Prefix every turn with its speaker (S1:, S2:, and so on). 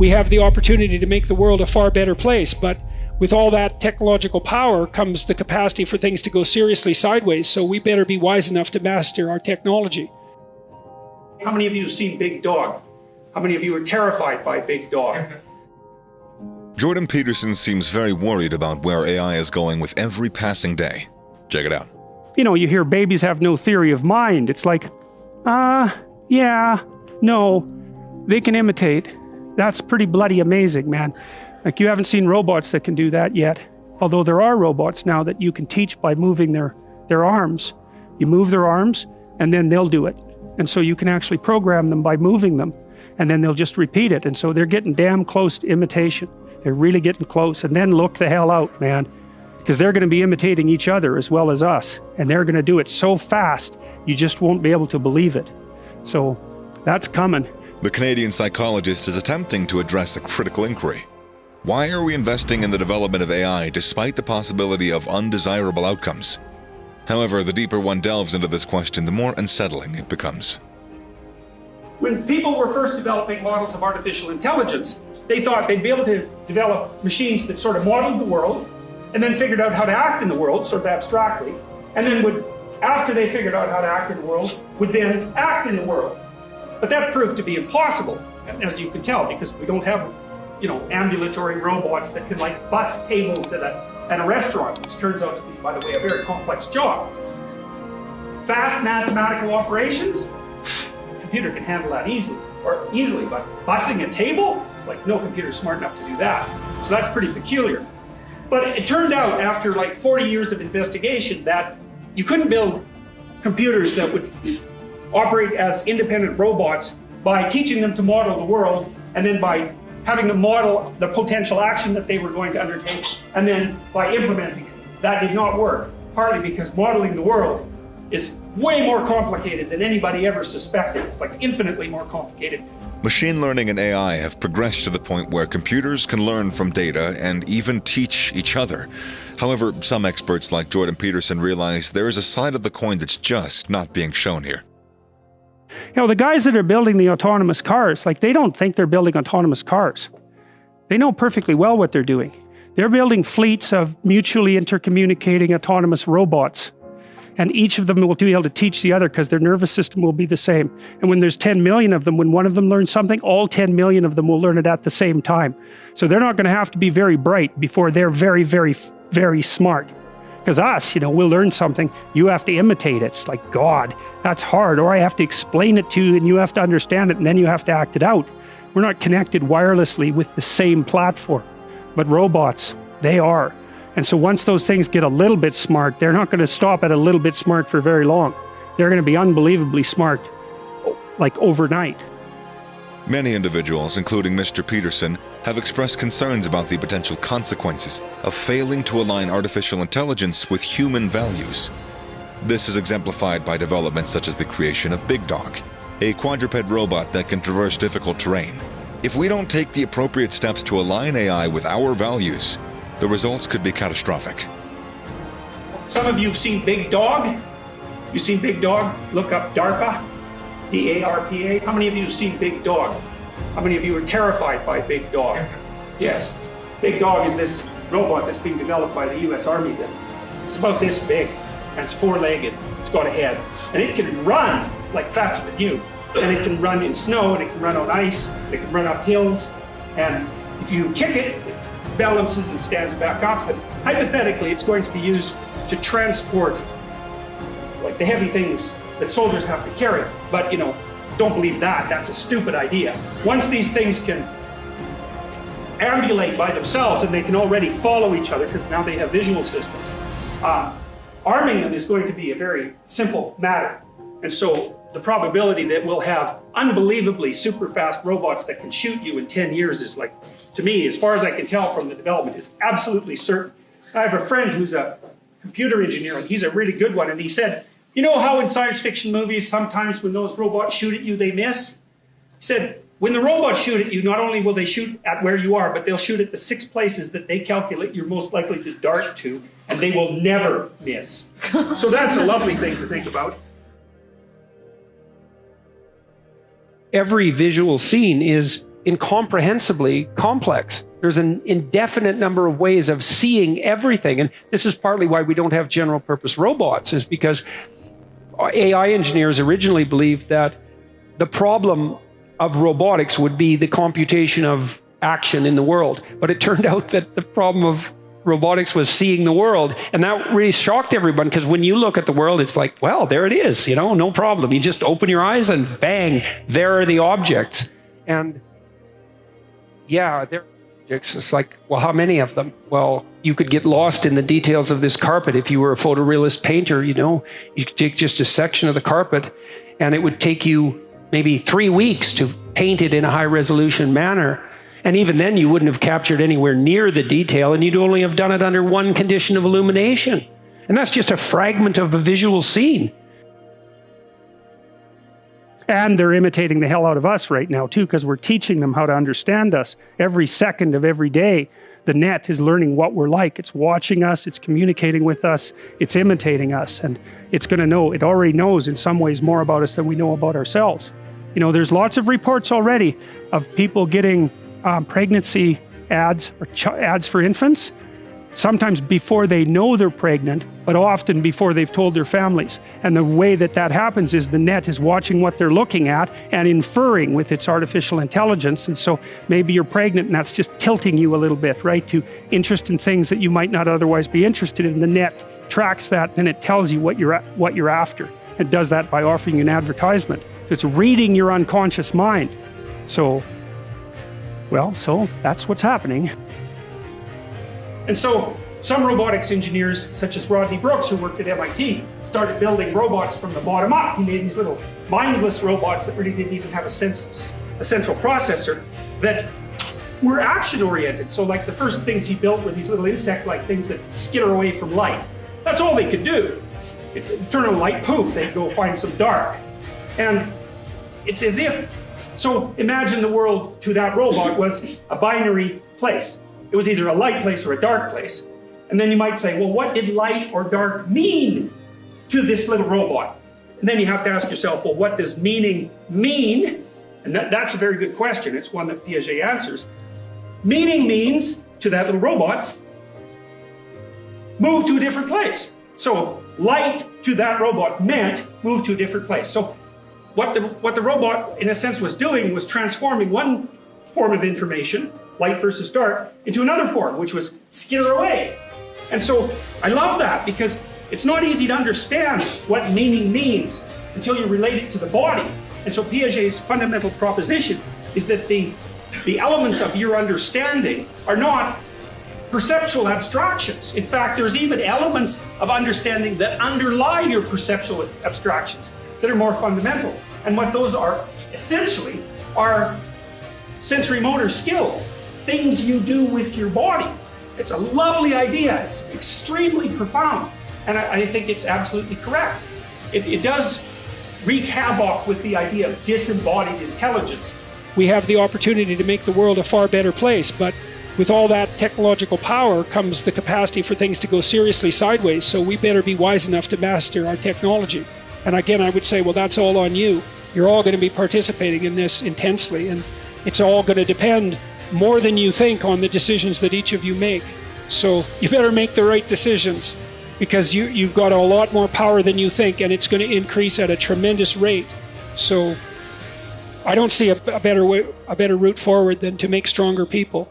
S1: we have the opportunity to make the world a far better place. But with all that technological power comes the capacity for things to go seriously sideways. So we better be wise enough to master our technology.
S2: How many of you have seen Big Dog? How many of you are terrified by Big Dog?
S3: Jordan Peterson seems very worried about where AI is going with every passing day. Check it out.
S4: You know, you hear babies have no theory of mind. It's like, yeah, no, they can imitate. That's pretty bloody amazing, man. Like, you haven't seen robots that can do that yet. Although there are robots now that you can teach by moving their arms. You move their arms and then they'll do it. And so you can actually program them by moving them and then they'll just repeat it. And so they're getting damn close to imitation. They're really getting close. And then look the hell out, man. Because they're going to be imitating each other as well as us. And they're going to do it so fast, you just won't be able to believe it. So that's coming.
S3: The Canadian psychologist is attempting to address a critical inquiry. Why are we investing in the development of AI despite the possibility of undesirable outcomes? However, the deeper one delves into this question, the more unsettling it becomes.
S2: When people were first developing models of artificial intelligence, they thought they'd be able to develop machines that sort of modeled the world and then figured out how to act in the world, sort of abstractly, and then would, after they figured out how to act in the world, would then act in the world. But that proved to be impossible, as you can tell, because we don't have, ambulatory robots that can like bus tables at a restaurant, which turns out to be, by the way, a very complex job. Fast mathematical operations, a computer can handle that easily, but bussing a table, it's like no computer's smart enough to do that. So that's pretty peculiar. But it turned out after like 40 years of investigation that you couldn't build computers that would operate as independent robots by teaching them to model the world and then by having them model the potential action that they were going to undertake and then by implementing it. That did not work, partly because modeling the world is way more complicated than anybody ever suspected. It's like infinitely more complicated.
S3: Machine learning and AI have progressed to the point where computers can learn from data and even teach each other. However, some experts like Jordan Peterson realize there is a side of the coin that's just not being shown here.
S4: The guys that are building the autonomous cars, they don't think they're building autonomous cars. They know perfectly well what they're doing. They're building fleets of mutually intercommunicating autonomous robots. And each of them will be able to teach the other because their nervous system will be the same. And when there's 10 million of them, when one of them learns something, all 10 million of them will learn it at the same time. So they're not going to have to be very bright before they're very, very, very smart. Because us, we'll learn something, you have to imitate it. It's like, God, that's hard. Or I have to explain it to you and you have to understand it and then you have to act it out. We're not connected wirelessly with the same platform. But robots, they are. And so once those things get a little bit smart, they're not going to stop at a little bit smart for very long. They're going to be unbelievably smart, like overnight.
S3: Many individuals, including Mr. Peterson, have expressed concerns about the potential consequences of failing to align artificial intelligence with human values. This is exemplified by developments such as the creation of Big Dog, a quadruped robot that can traverse difficult terrain. If we don't take the appropriate steps to align AI with our values, the results could be catastrophic.
S2: Some of you have seen Big Dog. You've seen Big Dog? Look up DARPA, D-A-R-P-A. How many of you have seen Big Dog? How many of you are terrified by Big Dog? Yes. Big Dog is this robot that's being developed by the US Army. It's about this big, and it's four-legged. It's got a head. And it can run like faster than you. And it can run in snow, and it can run on ice, and it can run up hills. And if you kick it, it balances and stands back up. But hypothetically, it's going to be used to transport like the heavy things that soldiers have to carry. But, don't believe that. That's a stupid idea. Once these things can ambulate by themselves and they can already follow each other because now they have visual systems, arming them is going to be a very simple matter. And so the probability that we'll have unbelievably super fast robots that can shoot you in 10 years is like, to me, as far as I can tell from the development, is absolutely certain. I have a friend who's a computer engineer and he's a really good one. And he said, you know how in science fiction movies, sometimes when those robots shoot at you, they miss? He said, when the robots shoot at you, not only will they shoot at where you are, but they'll shoot at the 6 places that they calculate you're most likely to dart to, and they will never miss. So that's a lovely thing to think about.
S1: Every visual scene is
S5: incomprehensibly complex. There's an indefinite number of ways of seeing everything. And this is partly why we don't have general purpose robots, is because AI engineers originally believed that the problem of robotics would be the computation of action in the world. But it turned out that the problem of robotics was seeing the world. And that really shocked everyone, because when you look at the world, it's like, well, there it is, you know, no problem. You just open your eyes and bang, there are the objects. And yeah, they're objects. It's like, well, how many of them? Well, you could get lost in the details of this carpet if you were a photorealist painter, you know. You could take just a section of the carpet and it would take you maybe 3 weeks to paint it in a high resolution manner. And even then you wouldn't have captured anywhere near the detail, and you'd only have done it under one condition of illumination. And that's just a fragment of a visual scene.
S4: And they're imitating the hell out of us right now too, because we're teaching them how to understand us. Every second of every day, the net is learning what we're like. It's watching us, it's communicating with us, it's imitating us, and it's going to know, it already knows in some ways more about us than we know about ourselves. You know, there's lots of reports already of people getting pregnancy ads or ads for infants, sometimes before they know they're pregnant, but often before they've told their families. And the way that that happens is the net is watching what they're looking at and inferring with its artificial intelligence. And so maybe you're pregnant and that's just tilting you a little bit, right, to interest in things that you might not otherwise be interested in. The net tracks that, and it tells you what you're after. It does that by offering you an advertisement. It's reading your unconscious mind. So that's what's happening.
S2: And so some robotics engineers, such as Rodney Brooks, who worked at MIT, started building robots from the bottom up. He made these little mindless robots that really didn't even have a central processor that were action-oriented. So like the first things he built were these little insect-like things that skitter away from light. That's all they could do. If you turn on a light, poof, they'd go find some dark. And it's as if, so imagine the world to that robot was a binary place. It was either a light place or a dark place. And then you might say, well, what did light or dark mean to this little robot? And then you have to ask yourself, well, what does meaning mean? And that's a very good question. It's one that Piaget answers. Meaning means, to that little robot, move to a different place. So light to that robot meant move to a different place. So what the robot, in a sense, was doing was transforming one form of information, light versus dark, into another form, which was skitter away. And so I love that, because it's not easy to understand what meaning means until you relate it to the body. And so Piaget's fundamental proposition is that the elements of your understanding are not perceptual abstractions. In fact, there's even elements of understanding that underlie your perceptual abstractions that are more fundamental. And what those are essentially are sensory motor skills, things you do with your body. It's a lovely idea. It's extremely profound. And I think it's absolutely correct. It does wreak havoc with the idea of disembodied intelligence.
S1: We have the opportunity to make the world a far better place, but with all that technological power comes the capacity for things to go seriously sideways, so we better be wise enough to master our technology. And again, I would say, well, that's all on you. You're all going to be participating in this intensely, and it's all going to depend more than you think on the decisions that each of you make. So you better make the right decisions, because you've got a lot more power than you think, and it's going to increase at a tremendous rate. So I don't see a better route forward than to make stronger people.